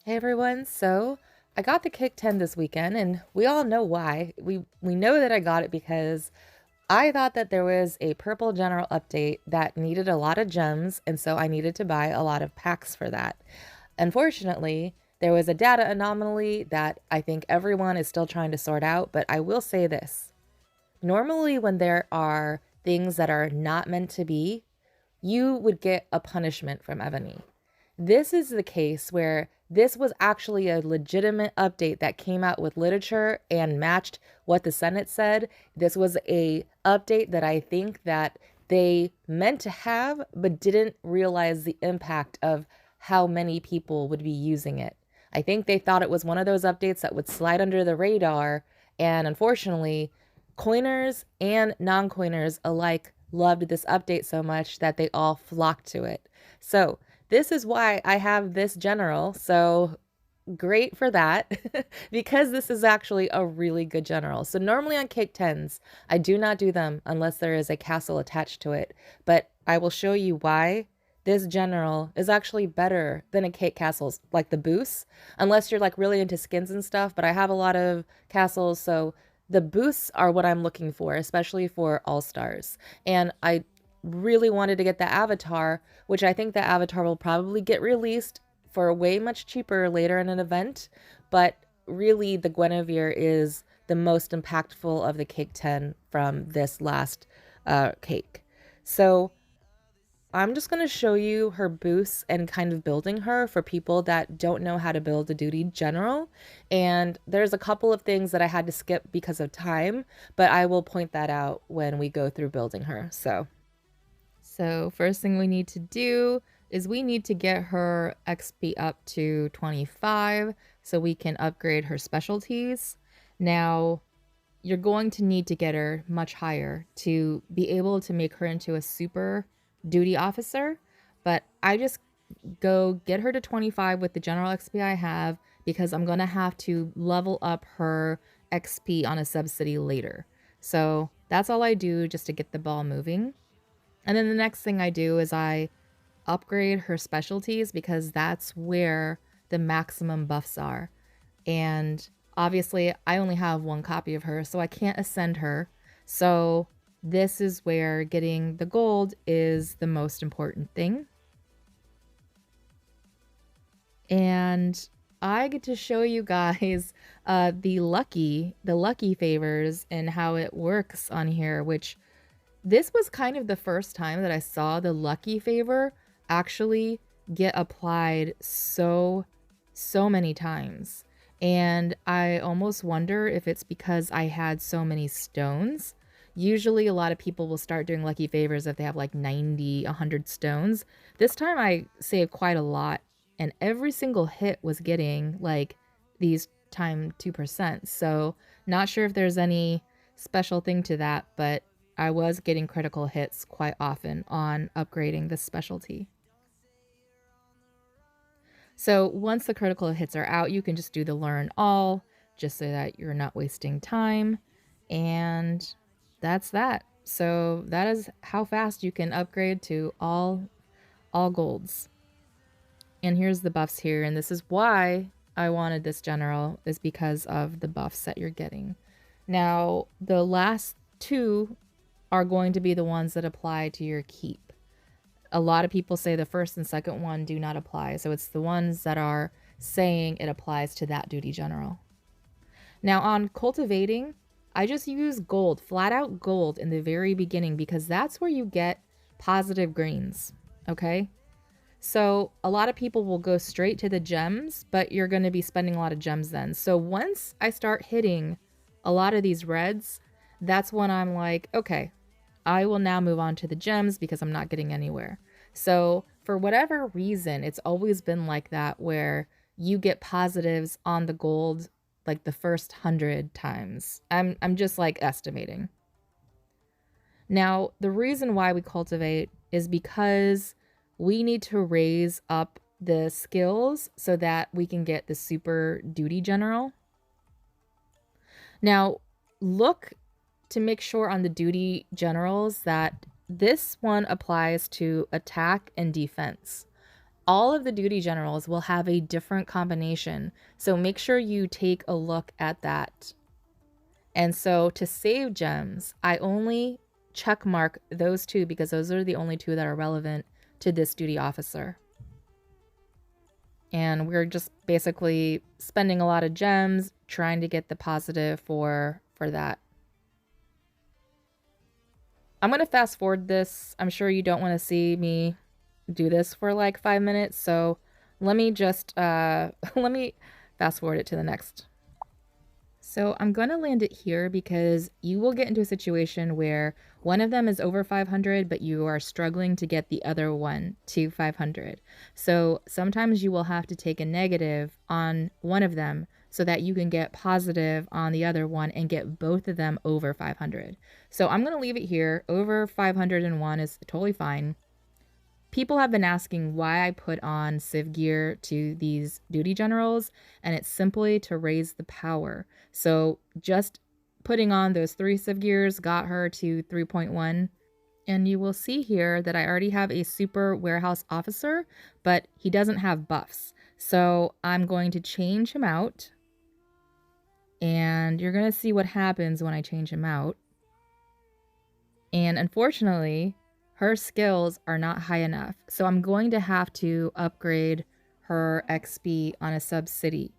Hey everyone, so I got the Kick 10 this weekend and we all know why. We know that I got it because I thought that there was a purple general update that needed a lot of gems, and so I needed to buy a lot of packs for that. Unfortunately, there was a data anomaly that I think everyone is still trying to sort out, but I will say this. Normally when there are things that are not meant to be, you would get a punishment from Evony. This is the case where this was actually a legitimate update that came out with literature and matched what the Senate said. This was a update that I think that they meant to have but didn't realize the impact of how many people would be using it. I think they thought it was one of those updates that would slide under the radar, and unfortunately, coiners and non-coiners alike loved this update so much that they all flocked to it. So this is why I have this general. So great for that because this is actually a really good general. So normally on cake 10s, I do not do them unless there is a castle attached to it. But I will show you why this general is actually better than a cake castles like the boosts, unless you're like really into skins and stuff. But I have a lot of castles, so the boosts are what I'm looking for, especially for all stars. And I really wanted to get the avatar, which I think the avatar will probably get released for way much cheaper later in an event. But really, the Guinevere is the most impactful of the cake 10 from this last cake. So I'm just going to show you her boosts and kind of building her for people that don't know how to build a duty general. And there's a couple of things that I had to skip because of time, but I will point that out when we go through building her. So first thing we need to do is we need to get her XP up to 25 so we can upgrade her specialties. Now, you're going to need to get her much higher to be able to make her into a super duty officer, but I just go get her to 25 with the general XP I have because I'm going to have to level up her XP on a subsidy later. So that's all I do just to get the ball moving. And then the next thing I do is I upgrade her specialties because that's where the maximum buffs are. And obviously I only have one copy of her, so I can't ascend her. So this is where getting the gold is the most important thing. And I get to show you guys the lucky favors and how it works on here, which this was kind of the first time that I saw the lucky favor actually get applied so many times. And I almost wonder if it's because I had so many stones. Usually a lot of people will start doing lucky favors if they have like 90, 100 stones. This time I saved quite a lot, and every single hit was getting like these time 2%. So not sure if there's any special thing to that, but I was getting critical hits quite often on upgrading this specialty. So once the critical hits are out, you can just do the learn all, just so that you're not wasting time. And that's that. So that is how fast you can upgrade to all golds. And here's the buffs here. And this is why I wanted this general, is because of the buffs that you're getting. Now, the last two are going to be the ones that apply to your keep. A lot of people say the first and second one do not apply. So it's the ones that are saying it applies to that duty general. Now on cultivating, I just use gold, flat out gold in the very beginning because that's where you get positive greens. Okay. So a lot of people will go straight to the gems, but you're going to be spending a lot of gems then. So once I start hitting a lot of these reds, that's when I'm like, okay, I will now move on to the gems because I'm not getting anywhere. So for whatever reason, it's always been like that where you get positives on the gold like the first 100 times. I'm just like estimating. Now, the reason why we cultivate is because we need to raise up the skills so that we can get the super duty general. Now, look to make sure on the duty generals that this one applies to attack and defense. all of the duty generals will have a different combination. So make sure you take a look at that. And so to save gems, I only check mark those two because those are the only two that are relevant to this duty officer. And we're just basically spending a lot of gems trying to get the positive for that. I'm going to fast forward this. I'm sure you don't want to see me do this for like 5 minutes, so let me just let me fast forward it to the next. So I'm going to land it here because you will get into a situation where one of them is over 500, but you are struggling to get the other one to 500. So sometimes you will have to take a negative on one of them so that you can get positive on the other one and get both of them over 500. So I'm going to leave it here. Over 501 is totally fine. People have been asking why I put on Civ gear to these duty generals, and it's simply to raise the power. So just putting on those 3 Civ gears got her to 3.1. And you will see here that I already have a super warehouse officer, but he doesn't have buffs. So I'm going to change him out. And you're going to see what happens when I change him out. And unfortunately, her skills are not high enough. So I'm going to have to upgrade her XP on a sub-city.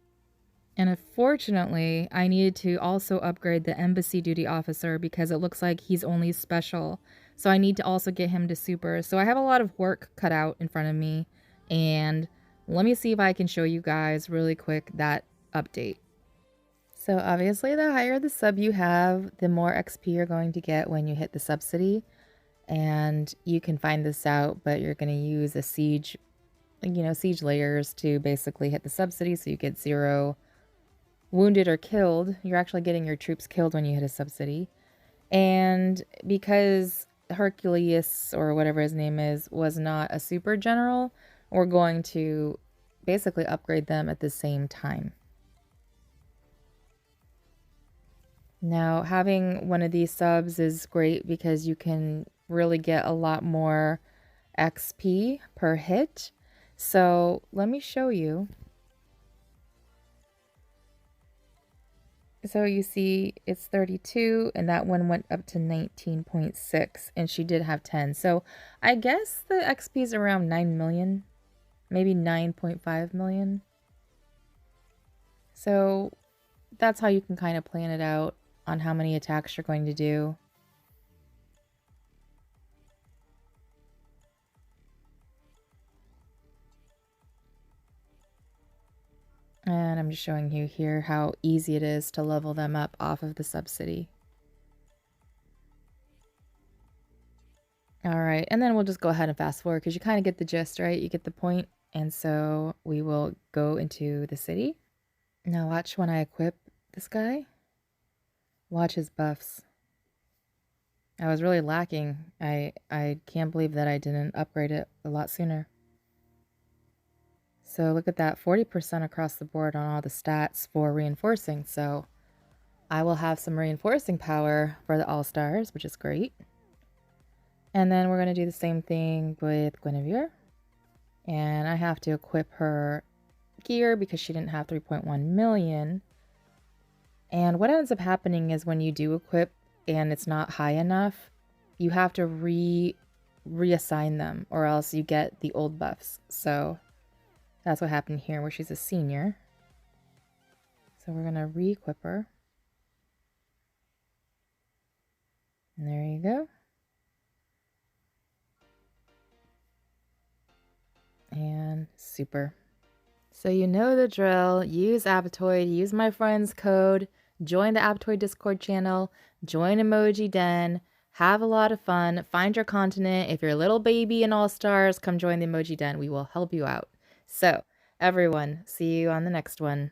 And unfortunately, I needed to also upgrade the embassy duty officer because it looks like he's only special. So I need to also get him to super. So I have a lot of work cut out in front of me. And let me see if I can show you guys really quick that update. So obviously, the higher the sub you have, the more XP you're going to get when you hit the subsidy. And you can find this out, but you're going to use a siege, siege layers to basically hit the subsidy so you get 0 wounded or killed. You're actually getting your troops killed when you hit a subsidy. And because Hercules, or whatever his name is, was not a super general, we're going to basically upgrade them at the same time. Now, having one of these subs is great because you can really get a lot more XP per hit. So let me show you. So you see it's 32 and that one went up to 19.6 and she did have 10. So I guess the XP is around 9 million, maybe 9.5 million. So that's how you can kind of plan it out on how many attacks you're going to do. And I'm just showing you here how easy it is to level them up off of the subsidy. All right, and then we'll just go ahead and fast forward because you kind of get the gist, right? You get the point. And so we will go into the city. Now watch when I equip this guy. Watch his buffs. I was really lacking. I can't believe that I didn't upgrade it a lot sooner. So look at that, 40% across the board on all the stats for reinforcing. So I will have some reinforcing power for the all-stars, which is great. And then we're going to do the same thing with Guinevere. And I have to equip her gear because she didn't have 3.1 million. And what ends up happening is when you do equip and it's not high enough, you have to reassign them or else you get the old buffs. So that's what happened here where she's a senior. So we're going to re-equip her. And there you go. And super. So you know the drill. Use Aptoid, use my friend's code, join the Aptoid Discord channel, join Emoji Den, have a lot of fun, find your continent. If you're a little baby in All Stars, come join the Emoji Den. We will help you out. So everyone, see you on the next one.